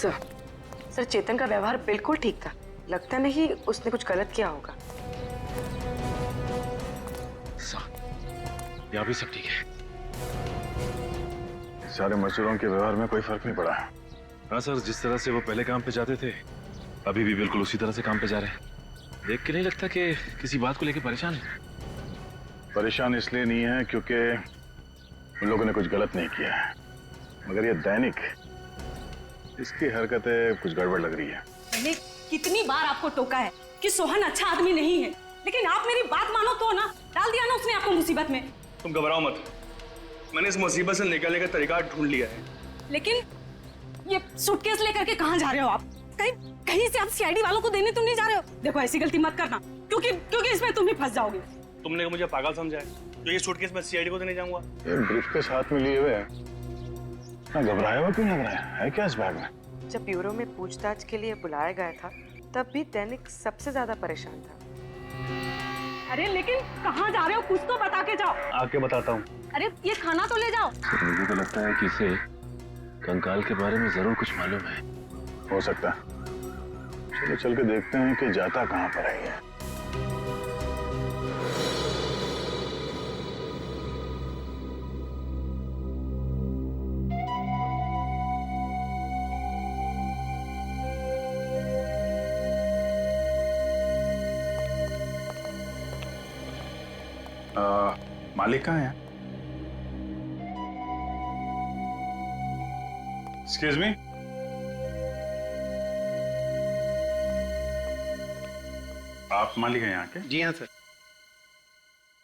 Sir चेतन का व्यवहार बिल्कुल ठीक था। लगता नहीं उसने कुछ गलत किया होगा। यहाँ भी सब ठीक है। सारे मजदूरों के व्यवहार में कोई फर्क नहीं पड़ा। हाँ सर, जिस तरह से वो पहले काम पे जाते थे अभी भी बिल्कुल उसी तरह से काम पे जा रहे हैं। देख के नहीं लगता कि किसी बात को लेकर परेशान है। परेशान इसलिए नहीं है क्योंकि उन लोगों ने कुछ गलत नहीं किया है, मगर ये दैनिक, इसकी हरकतें कुछ गड़बड़ लग रही है। मैंने कितनी बार आपको टोका है कि सोहन अच्छा आदमी नहीं है, लेकिन आप मेरी बात मानो तो ना, डाल दिया ना उसने आपको मुसीबत में। तुम घबराओ मत, मैंने इस मुसीबत से निकलने का तरीका ढूंढ लिया है। लेकिन ये सूटकेस लेकर के कहाँ जा रहे हो आप? कहीं कहीं से आप सीआईडी वालों को देने तो नहीं जा रहे हो? देखो ऐसी गलती मत करना, क्योंकि इसमें तुम ही फंस जाओगे। तुमने मुझे पागल समझा है तो ये सूटकेस मैं सीआईडी को देने जाऊंगा? ये ब्रीफकेस हाथ में लिए हुए है ना, घबराया हुआ क्यों लग रहा है क्या इस बैग में? जब ब्यूरो में पूछताछ के लिए बुलाया गया था तब भी दैनिक सबसे ज्यादा परेशान था। अरे लेकिन कहाँ जा रहे हो? कुछ तो बता के जाओ। आके बताता हूँ। अरे ये खाना तो ले जाओ। मुझे तो लगता है कि इसे कंकाल के बारे में जरूर कुछ मालूम है। हो सकता है, चलो चल के देखते हैं कि जाता कहाँ पर है ये। मालिक कहाँ है? एक्सक्यूज मी, आप मालिक हैं यहाँ के? जी हाँ सर।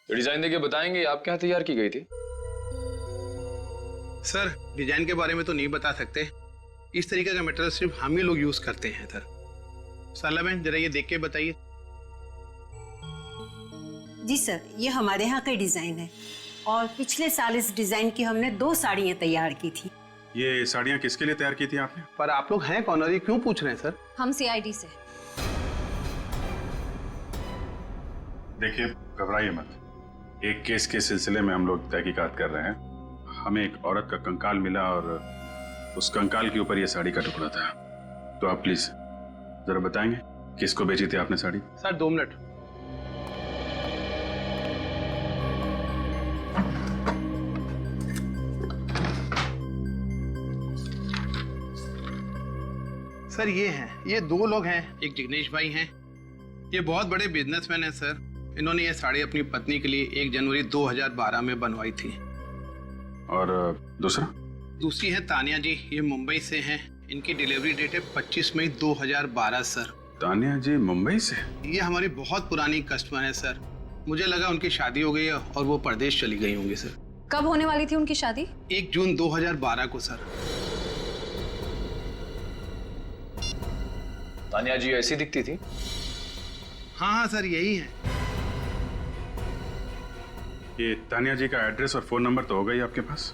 डिजाइन देके बताएंगे आप क्या तैयार की गई थी? सर डिजाइन के बारे में तो नहीं बता सकते, इस तरीके का मटेरियल सिर्फ हम ही लोग यूज करते हैं सर। साला बहन जरा ये देख के बताइए। जी सर, ये हमारे यहाँ का डिजाइन है और पिछले साल इस डिजाइन की हमने 2 साड़ियाँ तैयार की थी। ये साड़ियाँ किसके लिए तैयार की थी आपने? पर आप लोग हैं कौन और ये क्यों पूछ रहे हैं सर? हम सीआईडी से। देखिए घबराइए मत, एक केस के सिलसिले में हम लोग तहकीकात कर रहे हैं। हमें एक औरत का कंकाल मिला और उस कंकाल के ऊपर ये साड़ी का टुकड़ा था। तो आप प्लीज जरा बताएंगे किसको बेची थी आपने साड़ी? Sir 2 minute. सर ये 2 लोग हैं, एक जिग्नेश भाई हैं, ये बहुत बड़े बिजनेसमैन हैं सर। इन्होंने ये साड़ी अपनी पत्नी के लिए 1 जनवरी 2012 में बनवाई थी। और दूसरी है तानिया जी, ये मुंबई से हैं, इनकी डिलीवरी डेट है 25 मई 2012 सर। तानिया जी मुंबई से? ये हमारी बहुत पुरानी कस्टमर है सर। मुझे लगा उनकी शादी हो गई है और वो परदेश चली गई होंगी सर। कब होने वाली थी उनकी शादी? 1 जून 2012 को सर। तानिया जी ऐसी दिखती थी? हाँ सर यही है। ये तानिया जी का एड्रेस और फोन नंबर तो होगा ही आपके पास?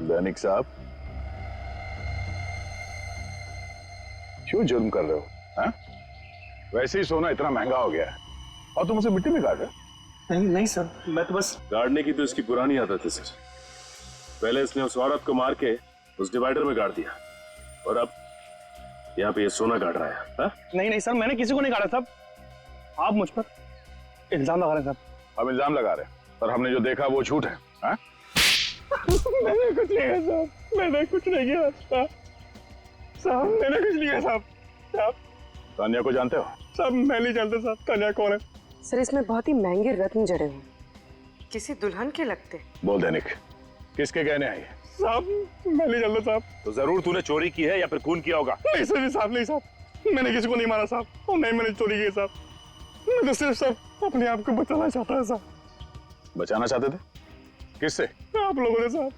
दैनिक साहब क्यों जुर्म कर रहे हो? हाँ? वैसे ही सोना इतना महंगा हो गया है और तुम उसे मिट्टी में गाड़ रहे हो। नहीं सर, मैं तो बस गाड़ने की तो इसकी पुरानी आदत है सर। पहले इसने उस औरत को मार के उस डिवाइडर में गाड़ दिया और अब यहाँ पे ये सोना गाड़ रहा है। हा? नहीं सर, मैंने किसी को नहीं काटा साहब। आप मुझ पर इल्जाम लगा रहे हैं साहब। हम इल्जाम लगा रहे हैं पर हमने जो देखा वो झूठ है। हाँ? मैंने कुछ नहीं किया साहब, मैंने कुछ नहीं किया साहब, मैंने कुछ नहीं किया साहब। तानिया को जानते हो? साहब मैं नहीं जानता साहब तानिया कौन है। सर इसमें बहुत ही महंगे रत्न जड़े हुए, किसी दुल्हन के लगते। बोल दैनिक, किसके गहने हैं ये? साहब मैं नहीं जानता साहब। तो जरूर तूने चोरी की है या फिर खून किया होगा। नहीं सर, साहब नहीं साहब, मैंने किसी को नहीं मारा साहब, और नहीं मैंने चोरी की साहब। मैं तो सिर्फ साहब अपने आप को बचाना चाहता है साहब। बचाना चाहते थे? किससे? आप लोगों ने साहब,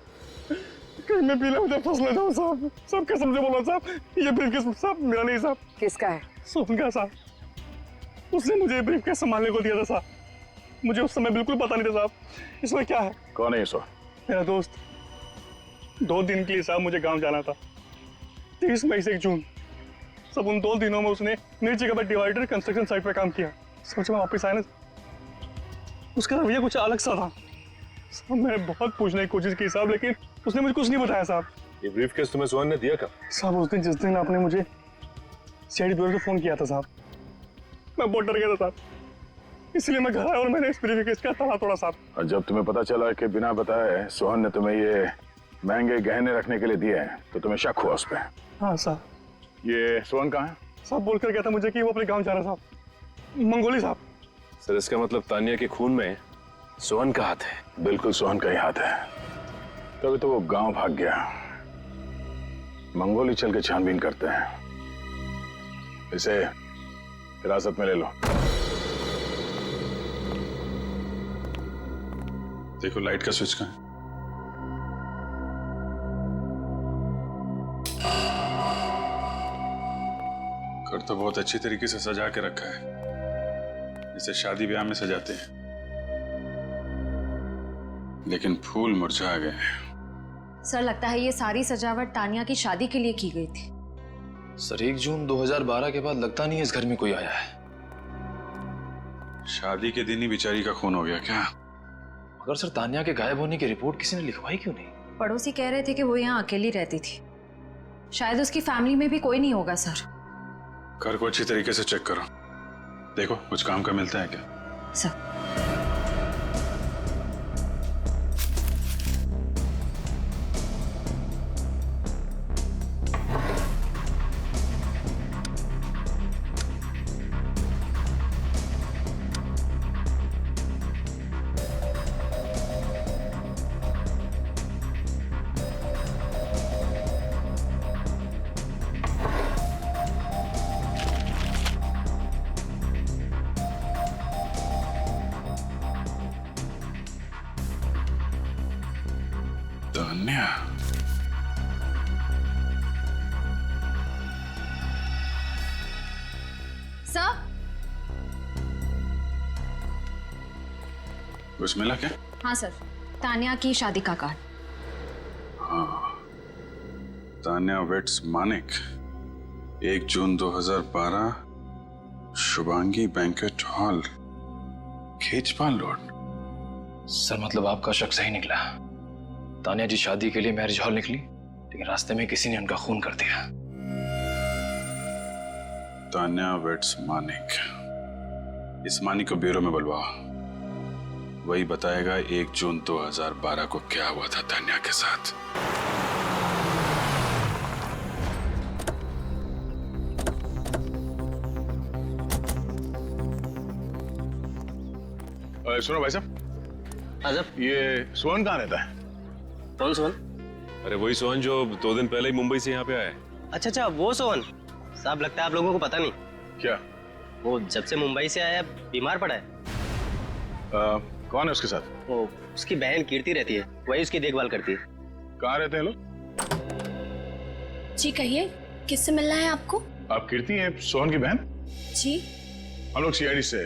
कहीं मैं पीले मुझे फंस न जाऊं साहब। सब कसम से बोला साहब, ये ब्रीफकेस साहब मेरा नहीं साहब, किसका है? सोहन का साहब। उसने मुझे ब्रीफकेस संभालने को दिया था साहब। मुझे उस समय बिल्कुल पता नहीं था साहब इसमें क्या है। कौन है ये सोहन? मेरा दोस्त। 2 दिन के लिए साहब मुझे गांव जाना था, 30 मई से 1 जून। सब उन 2 दिनों में उसने मेरी जगह पर डिवाइडर कंस्ट्रक्शन साइट पे काम किया। सोचा मैं वापस आया ना, उसका रवैया कुछ अलग सा था साहब। मैंने बहुत पूछने की कोशिश की साहब, लेकिन उसने मुझे कुछ नहीं बताया साहब। ये ब्रीफकेस तुम्हें सोहन ने दिया कब? साहब उस दिन जिस दिन आपने मुझे सीआईडी ब्यूरो से फोन किया था साहब, मैं बहुत डर गया था साहब, इसलिए मैं घर आया और मैंने इस ब्रीफकेस का ताला तोड़ा साहब। और जब तुम्हें पता चला कि बिना बताए सोहन ने तुम्हें ये महंगे गहने रखने के लिए दिए हैं तो तुम्हें शक हुआ उस पर? हाँ साहब। ये सोहन कहाँ है? साहब बोल कर गया था मुझे कि वो अपने गाँव जा रहा साहब, मंगोली साहब। सर इसका मतलब तानिया के खून में सोहन का हाथ है। बिल्कुल सोहन का ही हाथ है, तभी तो वो गांव भाग गया। मंगोली चल के छानबीन करते हैं, इसे हिरासत में ले लो। देखो लाइट का स्विच कहाँ है? घर तो बहुत अच्छी तरीके से सजा के रखा है, जैसे शादी ब्याह में सजाते हैं, लेकिन फूल मुरझा गए। सर लगता है ये सारी सजावट तानिया की शादी के लिए की गई थी। सर 1 जून 2012 के बाद लगता नहीं है इस घर में कोई आया है। शादी के दिन ही बेचारी का खून हो गया क्या? मगर सर तानिया के गायब होने की रिपोर्ट किसी ने लिखवाई क्यों नहीं? पड़ोसी कह रहे थे कि वो यहाँ अकेली रहती थी, शायद उसकी फैमिली में भी कोई नहीं होगा। सर घर को अच्छी तरीके से चेक करो, देखो कुछ काम का मिलता है क्या। सर तान्या, सर कुछ मिला क्या? हाँ सर, तानिया की शादी का कार्ड। हाँ, Tanya weds Manik, 1 June 2012, Shubhangi banquet hall, Khechpal road. Sir मतलब आपका शक सही निकला, तानिया जी शादी के लिए मैरिज हॉल निकली, लेकिन रास्ते में किसी ने उनका खून कर दिया। तान्या वेट्स मानिक, इस मानिक को ब्यूरो में बुलवाओ, वही बताएगा 1 जून 2012 को क्या हुआ था तान्या के साथ। सुनो भाई साहब, आजब ये सोहन कहाँ रहता है? कौन सोहन? अरे वही सोहन जो 2 दिन पहले ही मुंबई से यहाँ पे आया है। अच्छा अच्छा, वो सोहन साहब। लगता है आप लोगों को पता नहीं, क्या? वो जब से मुंबई से आया बीमार पड़ा है। कौन है उसके साथ? वो उसकी बहन कीर्ति रहती है, वही उसकी देखभाल करती है। कहाँ रहते हैं लोग? जी कहिए, किससे मिलना है आपको? आप कीर्ति हैं सोहन की बहन? जी हम लोग सीआईडी से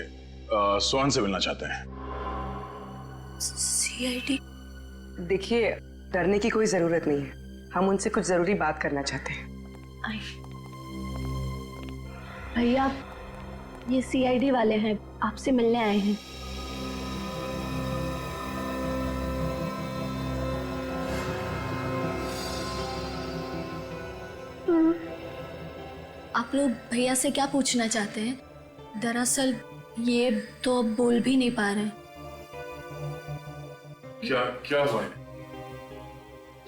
सोहन से मिलना चाहते हैं। सीआईडी? देखिए डरने की कोई जरूरत नहीं है, हम उनसे कुछ जरूरी बात करना चाहते हैं। भैया ये सीआईडी वाले हैं, आपसे मिलने आए हैं। आप लोग भैया से क्या पूछना चाहते हैं? दरअसल ये तो अब बोल भी नहीं पा रहे। क्या हुआ?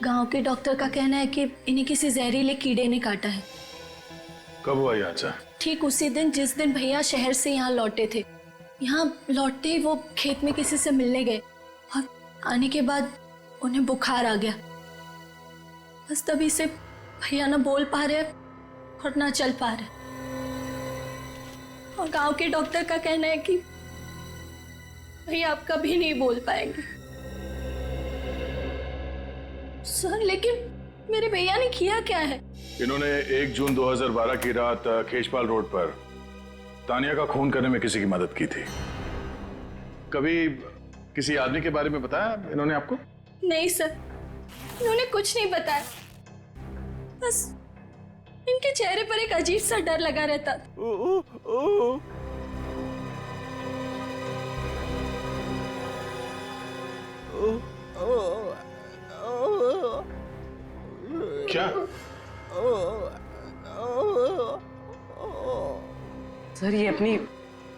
गांव के डॉक्टर का कहना है कि इन्हें किसी जहरीले कीड़े ने काटा है। कब हुआ ये हादसा? ठीक उसी दिन जिस दिन भैया शहर से यहाँ लौटे थे। यहाँ लौटते ही वो खेत में किसी से मिलने गए और आने के बाद उन्हें बुखार आ गया। बस तभी से भैया ना बोल पा रहे और ना चल पा रहे। और गांव के डॉक्टर का कहना है कि भैया आप कभी नहीं बोल पाएंगे। सर लेकिन मेरे भैया ने किया क्या है? इन्होंने 1 जून 2012 की रात केशपाल रोड पर तानिया का खून करने में किसी की मदद की थी। कभी किसी आदमी के बारे में बताया इन्होंने आपको? नहीं सर, इन्होंने कुछ नहीं बताया। बस इनके चेहरे पर एक अजीब सा डर लगा रहता था। क्या? सर ये अपनी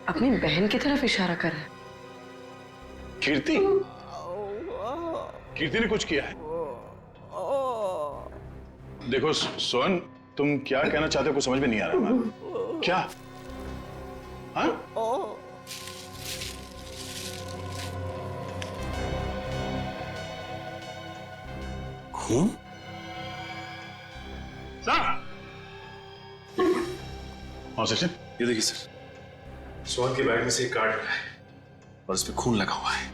अपनी बहन की तरफ इशारा कर रहा है। कीर्ति? कीर्ति ने कुछ किया है? देखो सोहन, तुम क्या कहना चाहते हो कुछ समझ में नहीं आ रहा है। क्या? हाँ? खून? हाँ सचिन, ये देखिए सर, सोहन के बैग में से एक कार्ड मिला है और उस पर खून लगा हुआ है।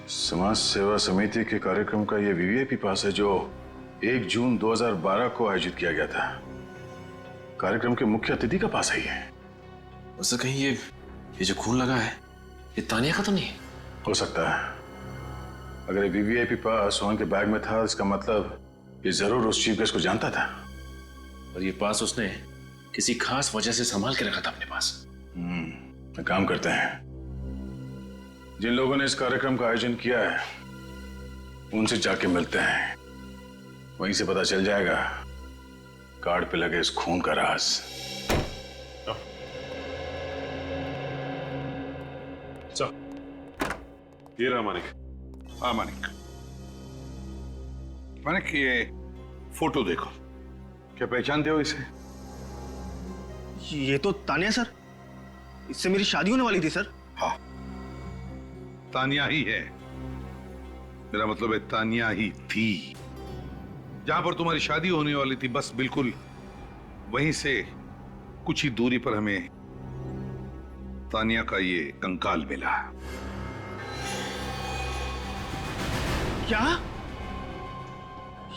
समाज सेवा समिति के कार्यक्रम का ये वीवीआईपी पास है जो 1 जून 2012 को आयोजित किया गया था। कार्यक्रम के मुख्य अतिथि का पास है ये। उससे कहीं ये जो खून लगा है ये तानिया का तो नहीं? हो सकता है। अगर ये वीवीआईपी पास सोहन के बैग में था, इसका मतलब ये जरूर उस चीफ गेस्ट को जानता था। और ये पास उसने किसी खास वजह से संभाल के रखा था अपने पास। एक काम करते हैं, जिन लोगों ने इस कार्यक्रम का आयोजन किया है उनसे जाके मिलते हैं। वहीं से पता चल जाएगा कार्ड पे लगे इस खून का राज। चल, ये रहा मानिक। हाँ मानिक, मानिक ये फोटो देखो। क्या पहचानते हो इसे? ये तो तानिया सर, इससे मेरी शादी होने वाली थी सर। हाँ, तानिया ही है। मेरा मतलब है तानिया ही थी। जहां पर तुम्हारी शादी होने वाली थी बस बिल्कुल वहीं से कुछ ही दूरी पर हमें तानिया का ये कंकाल मिला। क्या?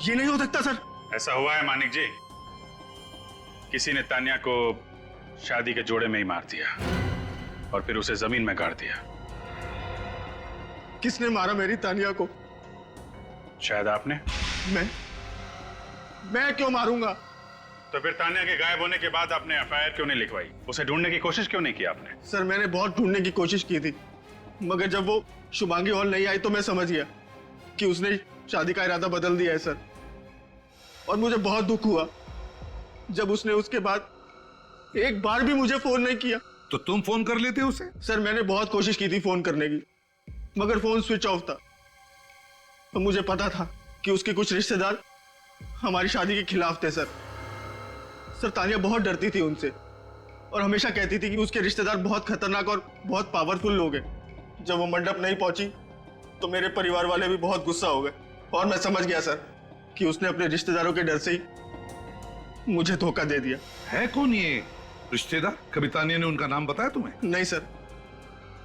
ये नहीं हो सकता सर। ऐसा हुआ है मानिक जी, किसी ने तानिया को शादी के जोड़े में ही मार दिया और फिर उसे जमीन में गाड़ दिया। किसने मारा मेरी तानिया को? शायद आपने। मैं क्यों मारूंगा? तो फिर तानिया के गायब होने के बाद आपने एफआईआर क्यों नहीं लिखवाई? उसे ढूंढने की कोशिश क्यों नहीं की आपने? सर मैंने बहुत ढूंढने की कोशिश की थी, मगर जब वो शुभांगी हॉल नहीं आई तो मैं समझ गया कि उसने शादी का इरादा बदल दिया है सर। और मुझे बहुत दुख हुआ जब उसने उसके बाद एक बार भी मुझे फोन नहीं किया। तो तुम फोन कर लेते उसे? सर मैंने बहुत कोशिश की थी फोन करने की, मगर फोन स्विच ऑफ था। तो मुझे पता था कि उसके कुछ रिश्तेदार हमारी शादी के खिलाफ थे सर। तानिया बहुत डरती थी उनसे और हमेशा कहती थी कि उसके रिश्तेदार बहुत खतरनाक और बहुत पावरफुल लोग हैं। जब वो मंडप नहीं पहुंची तो मेरे परिवार वाले भी बहुत गुस्सा हो गए और मैं समझ गया सर कि उसने अपने रिश्तेदारों के डर से ही मुझे धोखा दे दिया। है कौन ये रिश्तेदार? कभी तानिया ने उनका नाम बताया तुम्हें? नहीं सर,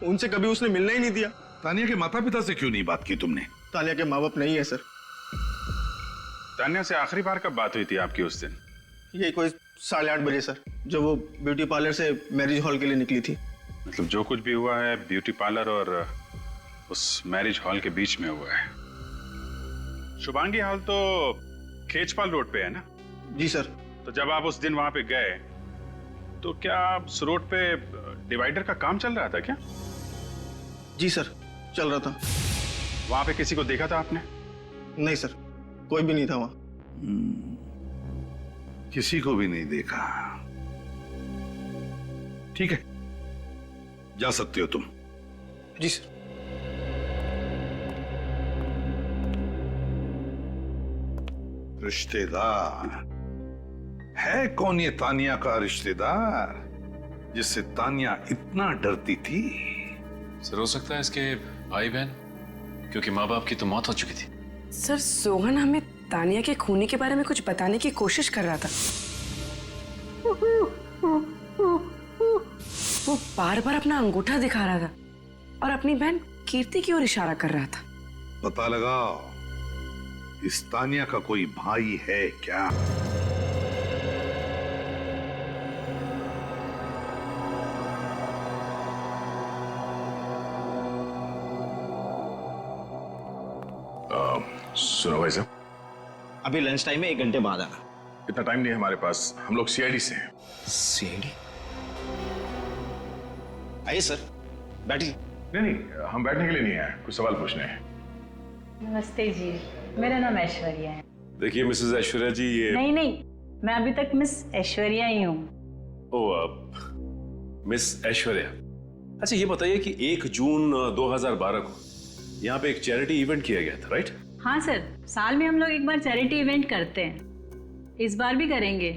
उनसे कभी उसने मिलने ही नहीं दिया। तानिया के माता पिता से क्यों नहीं बात की तुमने? तानिया के माँ बाप नहीं है सर। तानिया से आखिरी बार कब बात हुई थी आपकी उस दिन? ये कोई 8:30 बजे सर, जब वो ब्यूटी पार्लर से मैरिज हॉल के लिए निकली थी। मतलब जो कुछ भी हुआ है ब्यूटी पार्लर और उस मैरिज हॉल के बीच में हुआ है। शुभांगी हॉल तो केशपाल रोड पे है ना? जी सर। तो जब आप उस दिन वहां पे गए तो क्या उस रोड पे डिवाइडर का काम चल रहा था क्या? जी सर, चल रहा था। वहां पे किसी को देखा था आपने? नहीं सर, कोई भी नहीं था वहां। किसी को भी नहीं देखा। ठीक है, जा सकते हो तुम। जी सर। रिश्तेदार है कौन ये तानिया का रिश्तेदार जिससे तानिया इतना डरती थी? सर हो सकता है इसके भाई बहन क्योंकि माँ बाप की तो मौत हो चुकी थी। सर, सोहन हमें तानिया के खूनी के बारे में कुछ बताने की कोशिश कर रहा था। वो बार बार अपना अंगूठा दिखा रहा था और अपनी बहन कीर्ति की ओर इशारा कर रहा था। पता लगाओ, इस तानिया का कोई भाई है क्या? सुनो भाई साहब, अभी लंच टाइम में 1 घंटे बाद आना। इतना टाइम नहीं है हमारे पास, हम लोग सीआईडी से हैं। सीआईडी? आइए सर, बैठिए। नहीं, हम बैठने के लिए नहीं आए, कुछ सवाल पूछने हैं। नमस्ते जी, मेरा नाम ऐश्वर्या है। देखिए मिसेस ऐश्वर्या जी, ये नहीं, मैं अभी तक मिस ऐश्वर्या ही हूँ। मिस ऐश्वर्या, अच्छा ये बताइए कि 1 जून 2012 को यहाँ पे एक चैरिटी इवेंट किया गया था, राइट? हाँ सर, साल में हम लोग एक बार चैरिटी इवेंट करते हैं, इस बार भी करेंगे।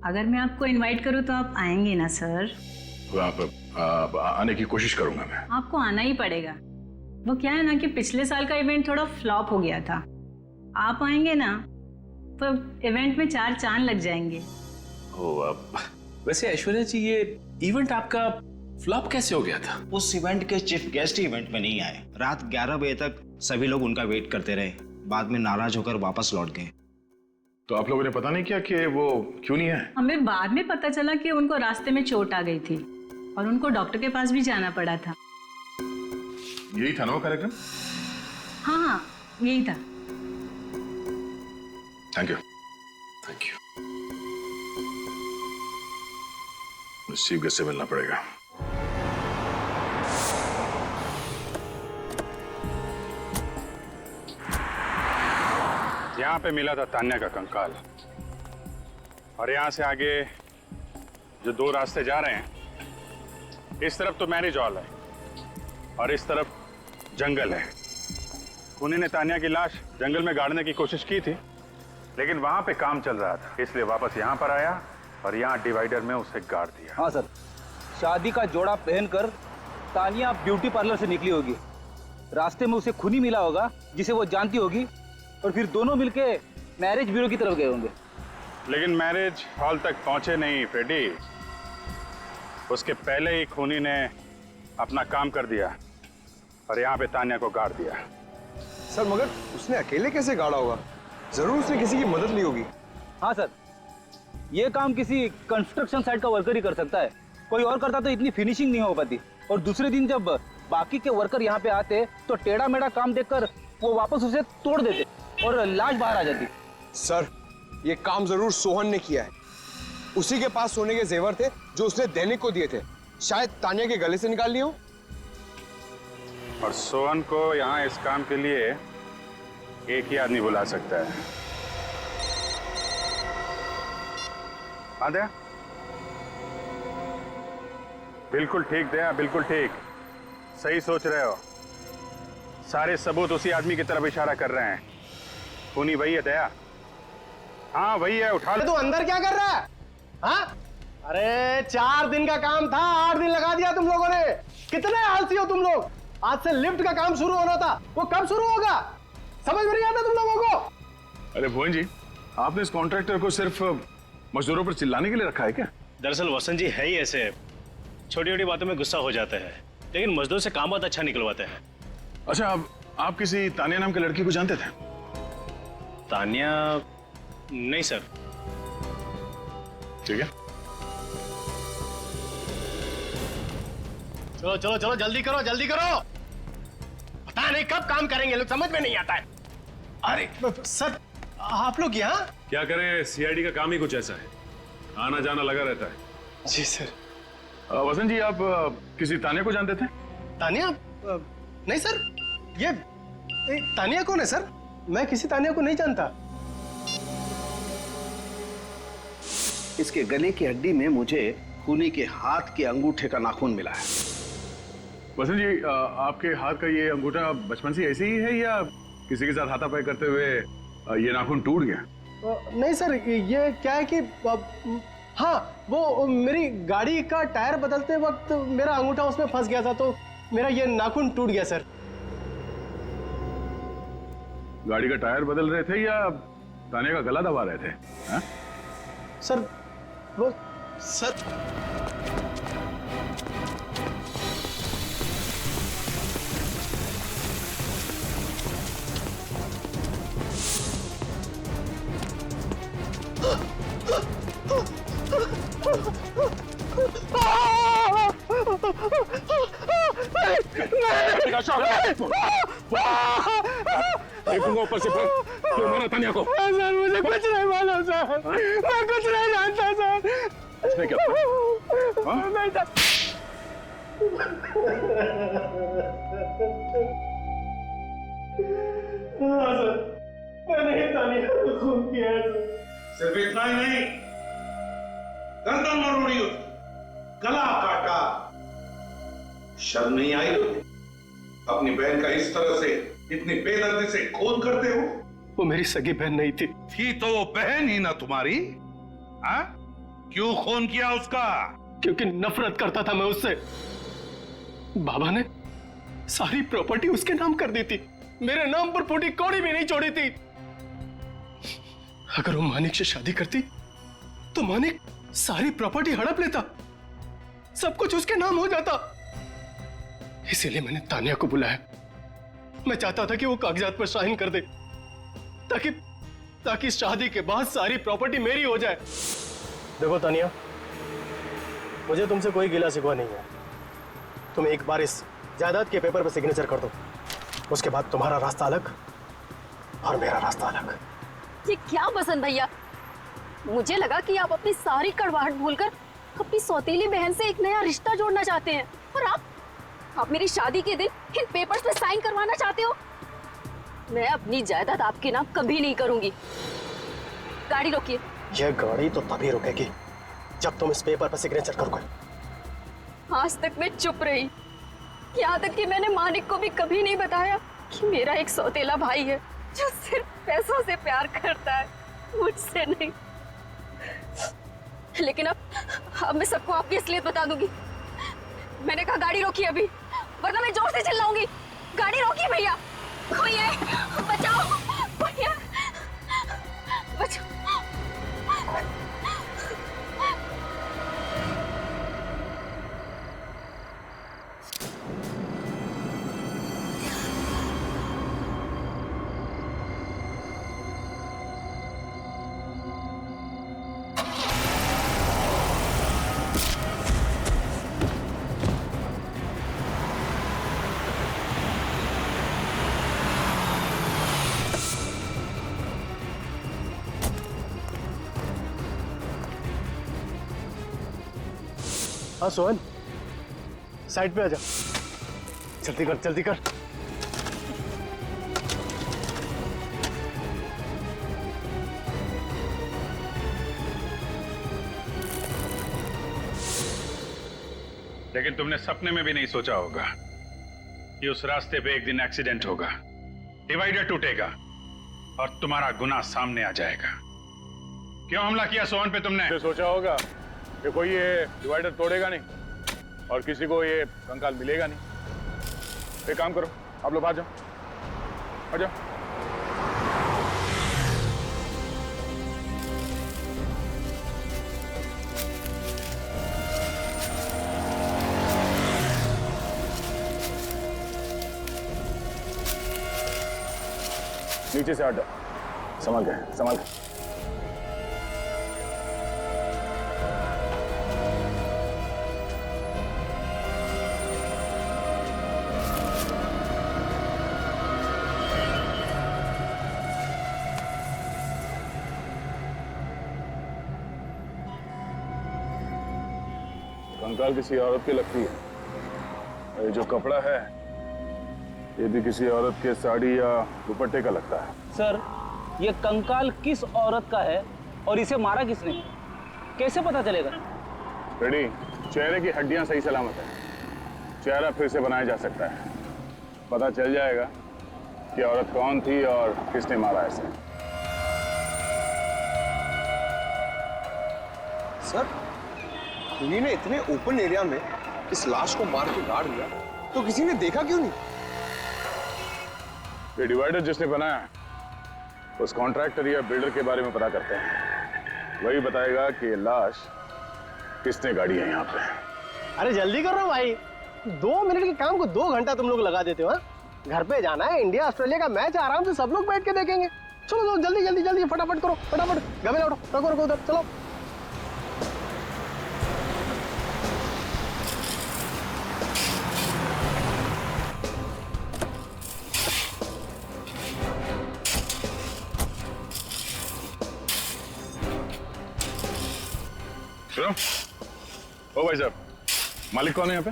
अगर मैं आपको इनवाइट करूँ तो आप आएंगे ना सर? आप आने की कोशिश करूंगा मैं। आपको आना ही पड़ेगा। वो क्या है ना कि पिछले साल का इवेंट थोड़ा फ्लॉप हो गया था। आप आएंगे ना तो इवेंट में 4 चांद लग जाएंगे। वैसे ऐश्वर्या जी, ये इवेंट आपका फ्लॉप कैसे हो गया था? उस इवेंट के चीफ गेस्ट इवेंट में नहीं आए। रात 11 बजे तक सभी लोग उनका वेट करते रहे, बाद में नाराज होकर वापस लौट गए। तो आप लोगों ने पता नहीं किया कि वो क्यों नहीं आए? हमें बाद में पता चला कि उनको रास्ते में चोट आ गई थी और उनको डॉक्टर के पास भी जाना पड़ा था। यही था ना वो कार्यक्रम? हाँ, यही था। Thank you. चीफ गेस्ट से मिलना पड़ेगा। यहाँ पे मिला था तान्या का कंकाल, और यहाँ से आगे जो 2 रास्ते जा रहे हैं, इस तरफ तो मैरिज हॉल है और इस तरफ जंगल है। खूनी ने तान्या की लाश जंगल में गाड़ने की कोशिश की थी, लेकिन वहां पे काम चल रहा था, इसलिए वापस यहाँ पर आया और यहाँ डिवाइडर में उसे गाड़ दिया। हाँ सर, शादी का जोड़ा पहनकर तानिया ब्यूटी पार्लर से निकली होगी। रास्ते में उसे खूनी मिला होगा जिसे वो जानती होगी, और फिर दोनों मिलके मैरिज ब्यूरो की तरफ गए होंगे। लेकिन मैरिज हॉल तक पहुंचे नहीं फ्रेडी, उसके पहले ही खूनी ने अपना काम कर दिया और यहाँ पे तान्या को गाड़ दिया। सर, मगर उसने अकेले कैसे गाड़ा होगा? जरूर उसने किसी की मदद ली होगी। हाँ सर, ये काम किसी कंस्ट्रक्शन साइट का वर्कर ही कर सकता है। कोई और करता तो इतनी फिनिशिंग नहीं हो पाती। और दूसरे दिन जब बाकी के वर्कर यहाँ पे आते तो टेढ़ा मेढ़ा काम देखकर वो वापस उसे तोड़ देते और लाश बाहर आ जाती। सर, ये काम जरूर सोहन ने किया है। उसी के पास सोने के जेवर थे जो उसने दैनिक को दिए थे, शायद तानिया के गले से निकाल लिए हो। और सोहन को यहाँ इस काम के लिए एक ही आदमी बुला सकता है। हाँ दया, बिल्कुल ठीक दया, बिल्कुल ठीक, सही सोच रहे हो। सारे सबूत उसी आदमी की तरफ इशारा कर रहे हैं। खूनी वही है दया। हाँ वही है, उठा ले। तू अंदर क्या कर रहा है? हाँ? अरे 4 दिन का काम था, 8 दिन लगा दिया तुम लोगों ने। कितने आलसी हो तुम लोग। आज से लिफ्ट का काम शुरू होना था, वो कब शुरू होगा? समझ में नहीं आता तुम लोगों को? अरे भुवन जी, आपने इस कॉन्ट्रैक्टर को सिर्फ मजदूरों पर चिल्लाने के लिए रखा है क्या? दरअसल वसंत जी है ही ऐसे, छोटी छोटी बातों में गुस्सा हो जाते हैं, लेकिन मजदूर से काम बहुत अच्छा निकलवाते हैं। अच्छा, आप किसी तानिया नाम के लड़की को जानते थे? तानिया? नहीं सर। ठीक है, चलो चलो चलो, जल्दी करो जल्दी करो। पता नहीं कब काम करेंगे लोग, समझ में नहीं आता है। अरे सर, आप लोग यहाँ? क्या करें, सीआईडी का काम ही कुछ ऐसा है, आना जाना लगा रहता है। जी सर। वसंत जी, आप किसी तानिया को जानते थे? तानिया? नहीं सर, ये तानिया कौन है सर? मैं किसी तानिया को नहीं जानता। इसके गले की हड्डी में मुझे खूनी के हाथ के अंगूठे का नाखून मिला है। वसंत जी, आपके हाथ का ये अंगूठा बचपन से ऐसे ही है या किसी के साथ हाथापाई करते हुए ये नाखून टूट गया? नहीं सर, ये क्या है कि हाँ, वो मेरी गाड़ी का टायर बदलते वक्त मेरा अंगूठा उसमें फंस गया था, तो मेरा ये नाखून टूट गया सर। गाड़ी का टायर बदल रहे थे या तानिया का गला दबा रहे थे? हाँ? सर वो सर देखूंगा ऊपर से फिर क्यों मारा तानिया को? सर मुझे कुछ नहीं मालूम सर, मैं कुछ नहीं जानता सर। इसने क्या किया? हाँ? नहीं था। हाँ सर, मैंने तानिया को खून किया है सर। सिर्फ इतना ही नहीं, गर्दन मरोड़ी उसकी, गला काटा। शर्म नहीं आई तुम्हें? अपनी बहन का इस तरह से इतनी बेदर्दी से खून करते हो? वो मेरी सगी बहन नहीं थी। थी तो वो बहन ही ना तुम्हारी? हाँ? क्यों खून किया उसका? क्योंकि नफरत करता था मैं उससे। बाबा ने सारी प्रॉपर्टी उसके नाम कर दी थी, मेरे नाम पर फूटी कौड़ी भी नहीं छोड़ी थी। अगर वो मानिक से शादी करती तो मानिक सारी प्रॉपर्टी हड़प लेता, सब कुछ उसके नाम हो जाता। इसीलिए मैंने तानिया को बुलाया। मैं चाहता था कि वो कागजात पर साइन कर दे ताकि शादी के बाद सारी प्रॉपर्टी मेरी हो जाए। देखो तानिया, मुझे तुमसे कोई गिला शिकवा नहीं है। तुम एक बार इस जायदाद के पेपर पर सिग्नेचर कर दो, उसके बाद तुम्हारा रास्ता अलग और मेरा रास्ता अलग। ये क्या बसंत भैया, मुझे लगा कि आप अपनी सारी कड़वाहट भूलकर अपनी सौतेली बहन से एक नया रिश्ता जोड़ना चाहते हैं, और आप मेरी शादी के दिन इन पेपर्स पे साइन करवाना चाहते हो। मैं अपनी जायदाद आपके नाम कभी नहीं करूंगी। गाड़ी रोकिए। यह गाड़ी तो तभी रुकेगी जब तुम इस पेपर पर सिग्नेचर करोगे। आज तक मैं चुप रही, यहाँ तक कि मैंने मानिक को भी कभी नहीं बताया कि मेरा एक सौतेला भाई है जो सिर्फ पैसों से प्यार करता है, मुझसे नहीं। लेकिन अब मैं सबको आपकी असलियत बता दूंगी। मैंने कहा गाड़ी रोकी अभी, वरना मैं जोर से चिल्लाऊंगी। गाड़ी रोकी भैया, कोई है, बचाओ भैया, बचाओ। हाँ सोहन, साइड पे आ जा। जल्दी कर, जल्दी कर। लेकिन तुमने सपने में भी नहीं सोचा होगा कि उस रास्ते पे एक दिन एक्सीडेंट होगा, डिवाइडर टूटेगा और तुम्हारा गुनाह सामने आ जाएगा। क्यों हमला किया सोहन पे तुमने? सोचा होगा कि कोई ये डिवाइडर तोड़ेगा नहीं और किसी को ये कंकाल मिलेगा नहीं। एक काम करो, आप लोग आ जाओ, आ जाओ। नीचे से हट जाओ, संभाल के, संभाल के। कंकाल किसी औरत की लगती है। ये जो कपड़ा है ये भी किसी औरत के साड़ी या दुपट्टे का लगता है। सर, ये कंकाल किस औरत का है और इसे मारा किसने, कैसे पता चलेगा? रेडी, चेहरे की हड्डियां सही सलामत है, चेहरा फिर से बनाया जा सकता है। पता चल जाएगा कि औरत कौन थी और किसने मारा इसे। सर, खुनी ने इतने ओपन एरिया में इस लाश को मार के गाड़ दिया, तो किसी ने देखा क्यों नहीं? ये डिवाइडर जिसने बनाया उस कॉन्ट्रैक्टर या बिल्डर के बारे में पता करते हैं। वही बताएगा कि ये लाश किसने गाड़ी है यहाँ पे। अरे जल्दी करो भाई, 2 मिनट के काम को 2 घंटा तुम लोग लगा देते हो। हाँ? घर पे जाना है, इंडिया ऑस्ट्रेलिया का मैच आराम से सब लोग बैठ के देखेंगे। चलो चलो जल्दी जल्दी जल्दी फटाफट करो, फटाफट गमे लौटो, रखो रखो उधर, चलो। सुनो, ओ भाई साहब, मालिक कौन है यहाँ पे?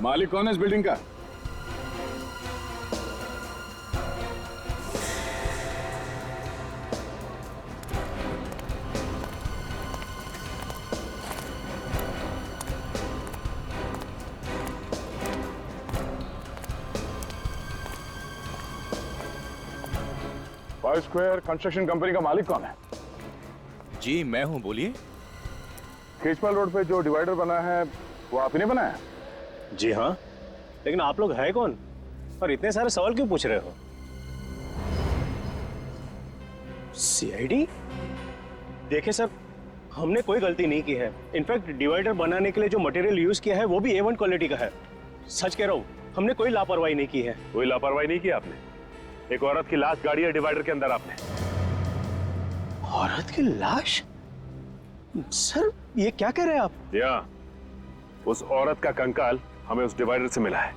मालिक कौन है इस बिल्डिंग का? फाइव स्क्वायर कंस्ट्रक्शन कंपनी का मालिक कौन है? जी मैं हूं, बोलिए। केजपाल रोड पे जो डिवाइडर बना है वो आप ही ने बनाया? जी हाँ, लेकिन आप लोग है कौन और इतने सारे सवाल क्यों पूछ रहे हो? सीआईडी? देखिए सर, हमने कोई गलती नहीं की है। इनफैक्ट डिवाइडर बनाने के लिए जो मटेरियल यूज किया है वो भी A1 क्वालिटी का है। सच कह रहा हूँ, हमने कोई लापरवाही नहीं की है। कोई लापरवाही नहीं की आपने? एक औरत की लाश गाड़ी है डिवाइडर के अंदर आपने। औरत की लाश? सर ये क्या कह रहे हैं आप? या उस औरत का कंकाल हमें उस डिवाइडर से मिला है।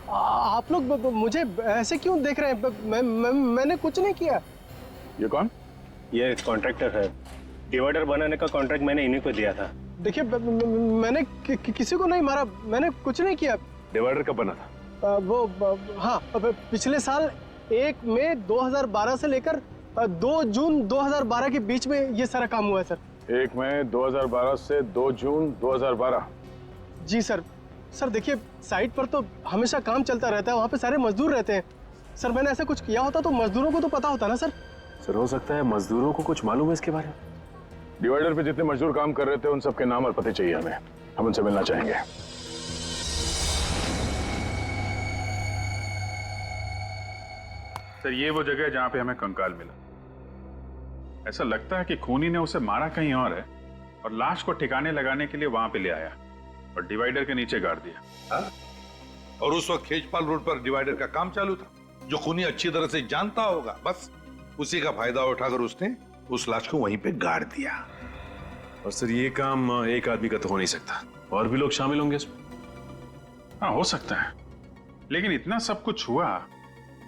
आप लोग मुझे ऐसे क्यों देख रहे हैं? मैंने कुछ नहीं किया। ये कौन? ये कॉन्ट्रैक्टर है। डिवाइडर बनाने का कॉन्ट्रैक्ट मैंने इन्हीं को दिया था। देखिए मैंने किसी को नहीं मारा, मैंने कुछ नहीं किया। डिवाइडर कब बना था? हाँ, पिछले साल 1 मई 2012 से लेकर 2 जून 2012 के बीच में ये सारा काम हुआ है सर। 1 मई 2012 से 2 जून 2012? जी सर। सर देखिए, साइट पर तो हमेशा काम चलता रहता है, वहाँ पे सारे मजदूर रहते हैं। सर मैंने ऐसा कुछ किया होता तो मजदूरों को तो पता होता ना सर। सर हो सकता है मजदूरों को कुछ मालूम है इसके बारे में। डिवाइडर पे जितने मजदूर काम कर रहे थे उन सबके नाम और पते चाहिए हमें, हम उनसे मिलना चाहेंगे। सर ये वो जगह है जहां पे हमें कंकाल मिला। ऐसा लगता है कि खूनी ने उसे मारा कहीं और है और लाश को ठिकाने लगाने के लिए वहां पे ले आया और डिवाइडर के नीचे गाड़ दिया। हाँ? और उस वक्त खेजपाल रोड पर डिवाइडर का काम चालू था, जो खूनी अच्छी तरह से जानता होगा। बस उसी का फायदा उठाकर उसने उस लाश को वहीं पे गाड़ दिया। और सर ये काम एक आदमी का तो हो नहीं सकता, और भी लोग शामिल होंगे इसमें। हाँ हो सकता है, लेकिन इतना सब कुछ हुआ,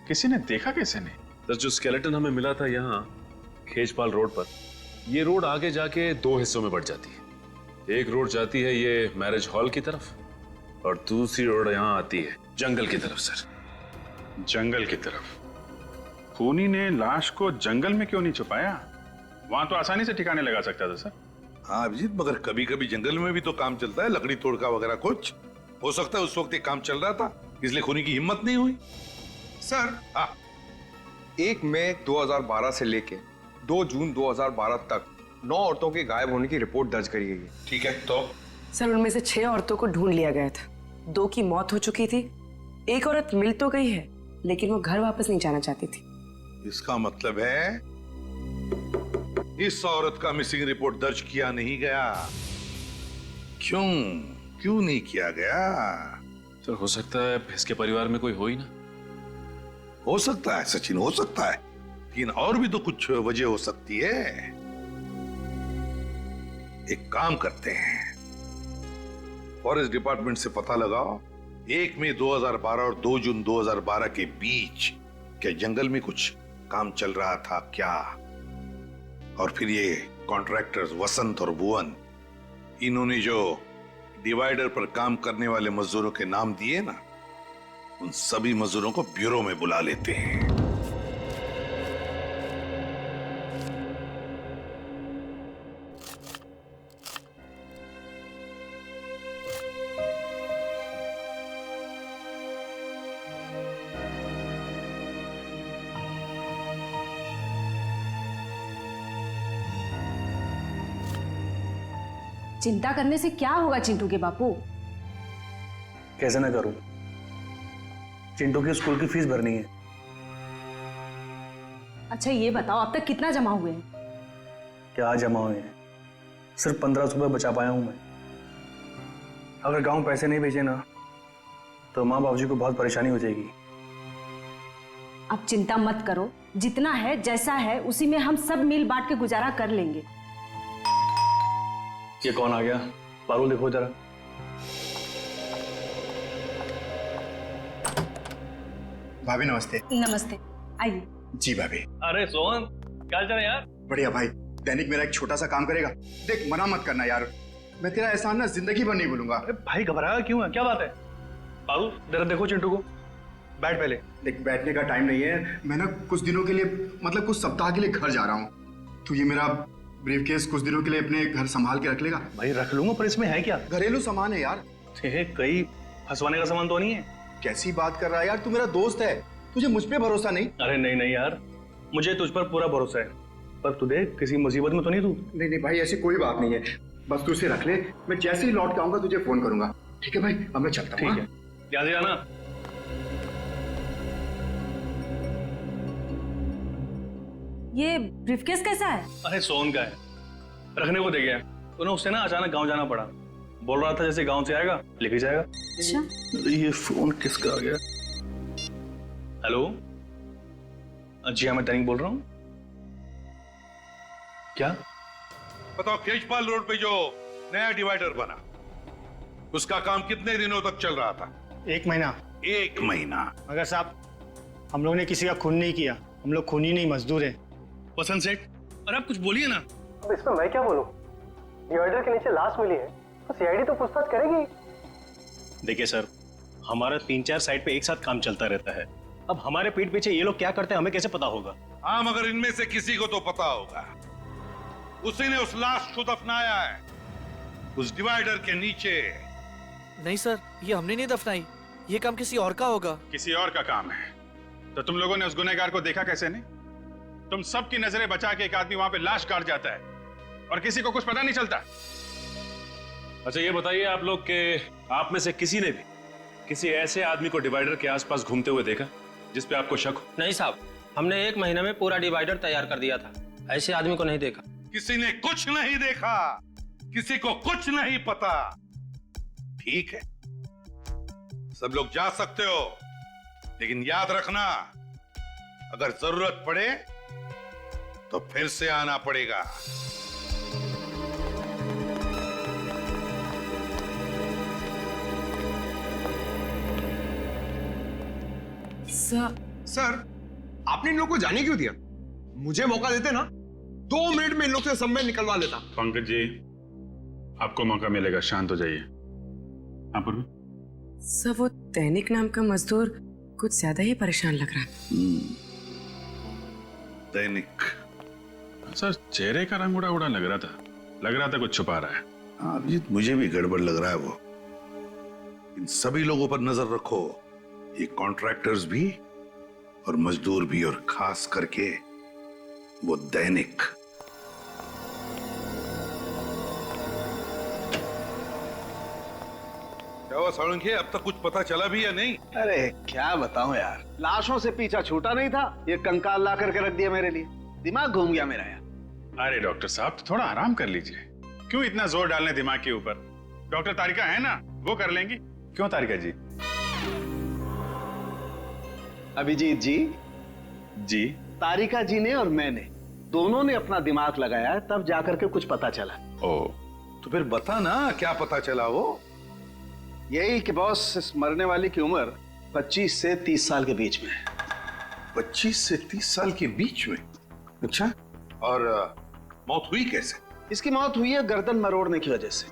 किसी ने देखा कैसे नहीं? सर जो स्केलेटन हमें मिला था यहाँ खेजपाल रोड पर, ये रोड आगे जाके 2 हिस्सों में बढ़ जाती है। एक रोड जाती है ये मैरिज हॉल की तरफ और दूसरी रोड यहाँ आती है जंगल की तरफ। सर जंगल की तरफ? खूनी ने लाश को जंगल में क्यों नहीं छुपाया? वहां तो आसानी से ठिकाने लगा सकता था सर। हाँ अभिजीत, मगर कभी कभी जंगल में भी तो काम चलता है, लकड़ी तोड़का वगैरह कुछ। हो सकता है उस वक्त एक काम चल रहा था, इसलिए खूनी की हिम्मत नहीं हुई। सर 1 मई 2012 से लेके 2 जून 2012 तक 9 औरतों के गायब होने की रिपोर्ट दर्ज करी गई है। ठीक है, तो सर उनमें से 6 औरतों को ढूंढ लिया गया था। 2 की मौत हो चुकी थी, एक औरत मिल तो गई है लेकिन वो घर वापस नहीं जाना चाहती थी। इसका मतलब है इस औरत का मिसिंग रिपोर्ट दर्ज किया नहीं गया। क्यों नहीं किया गया? सर हो सकता है इसके परिवार में कोई हो ही ना। हो सकता है सचिन, हो सकता है, लेकिन और भी तो कुछ वजह हो सकती है। एक काम करते हैं, फॉरेस्ट डिपार्टमेंट से पता लगाओ 1 मई 2012 और 2 जून 2012 के बीच क्या जंगल में कुछ काम चल रहा था क्या? और फिर ये कॉन्ट्रैक्टर्स वसंत और भुवन, इन्होंने जो डिवाइडर पर काम करने वाले मजदूरों के नाम दिए ना, उन सभी मजदूरों को ब्यूरो में बुला लेते हैं। चिंता करने से क्या होगा चिंटू के बापू? कैसे ना करूं? चिंटू की स्कूल की फीस भरनी है। अच्छा ये बताओ अब तक कितना जमा हुए हैं? क्या जमा हुए हैं? सिर्फ 1500 रुपये बचा पाया हूँ मैं। अगर गांव पैसे नहीं भेजे ना तो माँ बाबूजी को बहुत परेशानी हो जाएगी। अब चिंता मत करो, जितना है जैसा है उसी में हम सब मिल बांट के गुजारा कर लेंगे। ये कौन आ गया? पारुल देखो जरा। भाभी नमस्ते। नमस्ते, आइए। जी भाभी। अरे सोहन, क्या चल रहा है यार? बढ़िया भाई। दैनिक मेरा एक छोटा सा काम करेगा? देख मना मत करना यार, मैं तेरा एहसान ना जिंदगी भर नहीं भूलूंगा। अरे भाई घबराया क्यों है? क्या बात है? पारुल जरा देखो चिंटू को। बैठ पहले। देख बैठने का टाइम नहीं है, मैं ना कुछ दिनों के लिए, मतलब कुछ सप्ताह के लिए घर जा रहा हूँ। तो ये मेरा ब्रीफकेस कुछ दिनों के लिए अपने घर संभाल के रख लेगा? भाई रख लूंगा, पर इसमें है क्या? घरेलू सामान है यार। कहीं फंसवाने का सामान तो नहीं है? कैसी बात कर रहा है यार, तू मेरा दोस्त है, तुझे मुझ पे भरोसा नहीं? अरे नहीं नहीं यार, मुझे तुझ पर पूरा भरोसा है, पर तू देख किसी मुसीबत में तो नहीं तू? नहीं नहीं भाई, ऐसी कोई बात नहीं है, बस तू इसे रख ले, मैं जैसे ही लौट के आऊंगा तुझे फोन करूंगा। ठीक है भाई, अब मैं चलता हूँ। ठीक है, ध्यान से जाना। ये ब्रीफकेस कैसा है? अरे सोहन का है, रखने को दे गया। तो ना उससे ना अचानक गांव जाना पड़ा, बोल रहा था जैसे गांव से आएगा लेके जाएगा। अच्छा ये फोन किसका आ गया? हेलो, जी हाँ मैं दैनिक बोल रहा हूँ। क्या? बताओ, केशपाल रोड पे जो नया डिवाइडर बना उसका काम कितने दिनों तक चल रहा था? 1 महीना। 1 महीना? मगर साहब हम लोगों ने किसी का खून नहीं किया, हम लोग खूनी नहीं मजदूर हैं। वसंत सेठ, अरे आप कुछ बोलिए ना। अब इसमें मैं क्या बोलूं? डिवाइडर के नीचे लाश मिली है तो सीआईडी तो पूछताछ करेगी। देखिए सर, हमारा 3-4 साइट पे एक साथ काम चलता रहता है। अब हमारे पीठ पीछे ये लोग क्या करते हैं हमें कैसे पता होगा? हाँ, मगर इनमें से किसी को तो पता होगा। उसी ने उस लाश को दफनाया है उस डिवाइडर के नीचे। नहीं सर, ये हमने नहीं दफनाई, ये काम किसी और का होगा। किसी और का काम है तो तुम लोगों ने उस गुनहगार को देखा कैसे नहीं? तुम सबकी नजरें बचा के एक आदमी वहां पे लाश गाड़ जाता है और किसी को कुछ पता नहीं चलता। अच्छा ये बताइए आप लोग के आप में से किसी ने भी किसी ऐसे आदमी को डिवाइडर के आसपास घूमते हुए देखा जिस पे आपको शक हो? नहीं साहब, हमने 1 महीने में पूरा डिवाइडर तैयार कर दिया था, ऐसे आदमी को नहीं देखा। किसी ने कुछ नहीं देखा, किसी को कुछ नहीं पता। ठीक है, सब लोग जा सकते हो, लेकिन याद रखना अगर जरूरत पड़े तो फिर से आना पड़ेगा। सर आपने इन लोग को जाने क्यों दिया? मुझे मौका देते ना, 2 मिनट में इन लोग से सब मैं निकलवा लेता। पंकज जी, आपको मौका मिलेगा, शांत हो जाइए। हाँ पूर्वी? सर वो दैनिक नाम का मजदूर कुछ ज्यादा ही परेशान लग रहा है। दैनिक? सर चेहरे का रंग उड़ा उड़ा लग रहा था कुछ छुपा रहा है। हाँ अभिजीत, मुझे भी गड़बड़ लग रहा है वो। इन सभी लोगों पर नजर रखो, ये कॉन्ट्रैक्टर्स भी और मजदूर भी, और खास करके वो दैनिक। क्या हुआ साळुंखे, अब तक कुछ पता चला भी या नहीं? अरे क्या बताऊं यार, लाशों से पीछा छूटा नहीं था, ये कंकाल ला करके रख दिया मेरे लिए, दिमाग घूम गया मेरा यार। अरे डॉक्टर साहब थोड़ा आराम कर लीजिए, क्यों इतना जोर डालने दिमाग के ऊपर? डॉक्टर तारिका है ना, वो कर लेंगी। क्यों तारिका जी? अभिजीत जी, जी तारिका जी ने और मैंने दोनों ने अपना दिमाग लगाया, तब जाकर के कुछ पता चला। ओ, तो फिर बता ना क्या पता चला? वो यही कि बॉस, इस मरने वाली की उम्र 25 से 30 साल के बीच में है। 25 से 30 साल के बीच में? अच्छा, और मौत हुई कैसे? इसकी मौत हुई है गर्दन मरोड़ने की वजह से।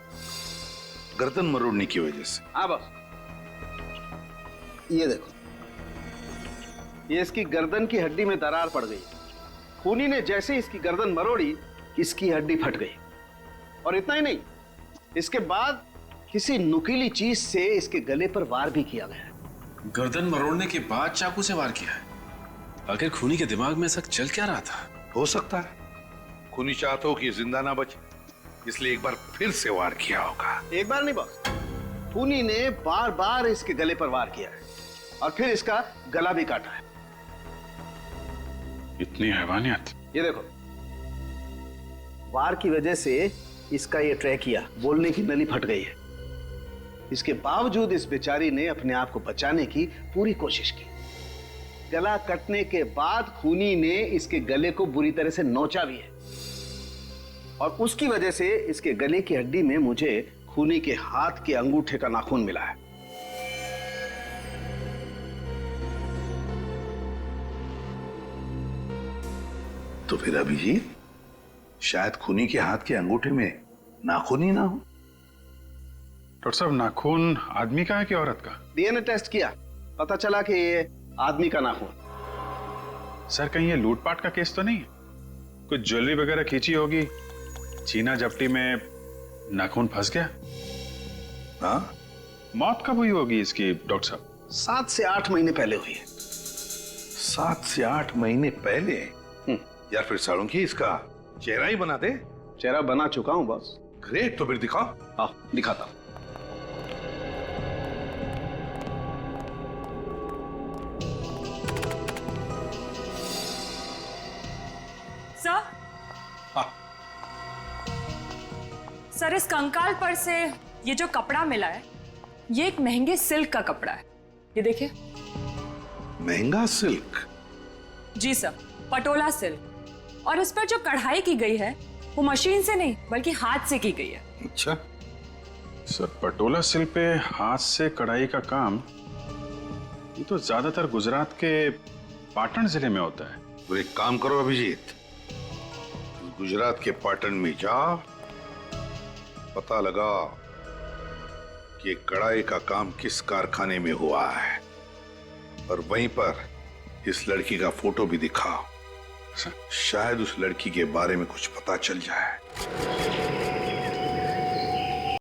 गर्दन मरोड़ने की वजह से? हाँ बॉस, ये देखो, ये इसकी गर्दन की हड्डी में दरार पड़ गई। खूनी ने जैसे इसकी गर्दन मरोड़ी, इसकी हड्डी फट गई। और इतना ही नहीं, इसके बाद किसी नुकीली चीज से इसके गले पर वार भी किया गया। गर्दन मरोड़ने के बाद चाकू से वार किया है? आखिर खूनी के दिमाग में ऐसा चल क्या रहा था? हो सकता है खूनी चाहता हो कि जिंदा ना बचे, इसलिए एक बार फिर से वार किया होगा। एक बार नहीं बॉस, खूनी ने बार बार इसके गले पर वार किया है। और फिर इसका गला भी काटा है। इतनी हैवानियत। ये देखो, वार की वजह से इसका ये ट्रैकिया, बोलने की नली फट गई है। इसके बावजूद इस बेचारी ने अपने आप को बचाने की पूरी कोशिश की। गला कटने के बाद खूनी ने इसके गले को बुरी तरह से नोचा भी है, और उसकी वजह से इसके गले की हड्डी में मुझे खूनी के हाथ के अंगूठे का नाखून मिला है। तो फिर अभिजीत, शायद खूनी के हाथ के अंगूठे में नाखून ही ना हो। डॉक्टर साहब, नाखून आदमी का है कि औरत का? डीएनए टेस्ट किया, पता चला कि ये आदमी का नाखून। सर, कहीं ये लूटपाट का केस तो नहीं? कुछ ज्वेलरी वगैरह खींची होगी, चीना जपटी में नाखून फंस गया। हाँ? मौत कब हुई होगी इसकी डॉक्टर साहब? 7 से 8 महीने पहले हुई है। 7 से 8 महीने पहले? यार फिर सालुंकी, इसका चेहरा ही बना दे। चेहरा बना चुका हूं बॉस। ग्रेट, तो फिर दिखाओ। हाँ, दिखाता हूं। सर, सर, इस कंकाल पर से ये जो कपड़ा मिला है, ये एक महंगे सिल्क का कपड़ा है। ये देखिए। महंगा सिल्क? जी सर, पटोला सिल्क। और इस पर जो कढ़ाई की गई है वो मशीन से नहीं बल्कि हाथ से की गई है। अच्छा सर, पटोला सिल्क पे हाथ से कढ़ाई का काम, ये तो ज्यादातर गुजरात के पाटन जिले में होता है। तो एक काम करो अभिजीत, गुजरात के पाटन में जा, पता लगा कि कढ़ाई का काम किस कारखाने में हुआ है, और वहीं पर इस लड़की का फोटो भी दिखा। शायद उस लड़की के बारे में कुछ पता चल जाए।